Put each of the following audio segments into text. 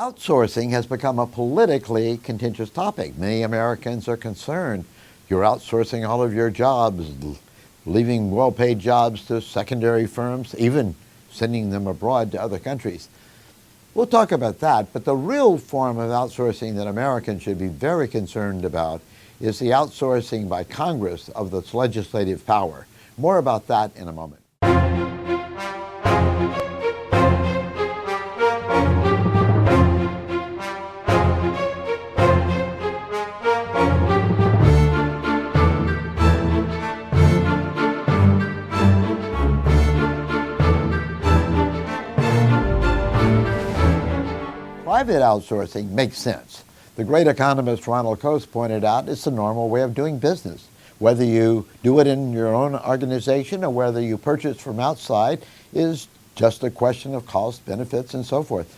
Outsourcing has become a politically contentious topic. Many Americans are concerned you're outsourcing all of your jobs, leaving well-paid jobs to secondary firms, even sending them abroad to other countries. We'll talk about that, but the real form of outsourcing that Americans should be very concerned about is the outsourcing by Congress of its legislative power. More about that in a moment. Private outsourcing makes sense. The great economist Ronald Coase pointed out it's the normal way of doing business. Whether you do it in your own organization or whether you purchase from outside is just a question of cost, benefits, and so forth.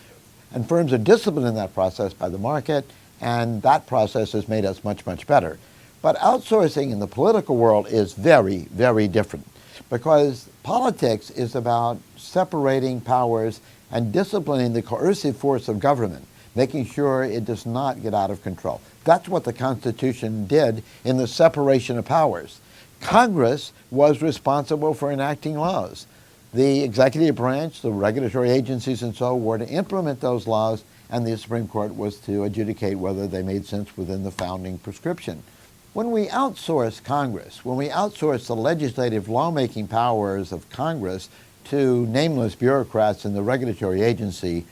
And firms are disciplined in that process by the market, and that process has made us much, much better. But outsourcing in the political world is very, very different, because politics is about separating powers and disciplining the coercive force of government, making sure it does not get out of control. That's what the Constitution did in the separation of powers. Congress was responsible for enacting laws. The executive branch, the regulatory agencies and so were to implement those laws, and the Supreme Court was to adjudicate whether they made sense within the founding prescription. When we outsource Congress, when we outsource the legislative lawmaking powers of Congress to nameless bureaucrats in the regulatory agency,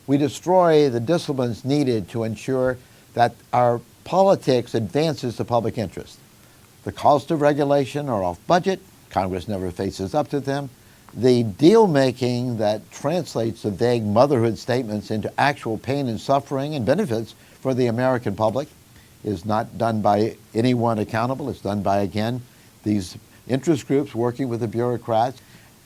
we destroy the disciplines needed to ensure that our politics advances the public interest. The cost of regulation are off budget. Congress never faces up to them. The deal-making that translates the vague motherhood statements into actual pain and suffering and benefits for the American public is not done by anyone accountable. It's done by, again, these interest groups working with the bureaucrats.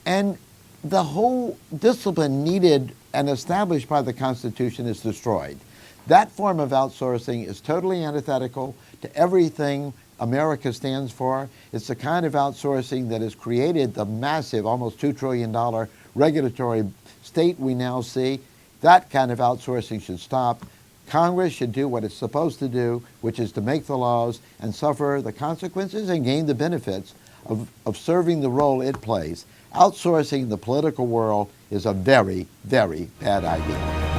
And the whole discipline needed and established by the Constitution is destroyed. That form of outsourcing is totally antithetical to everything America stands for. It's the kind of outsourcing that has created the massive, almost $2 trillion regulatory state we now see. That kind of outsourcing should stop. Congress should do what it's supposed to do, which is to make the laws and suffer the consequences and gain the benefits of serving the role it plays. Outsourcing the political world is a very, very bad idea.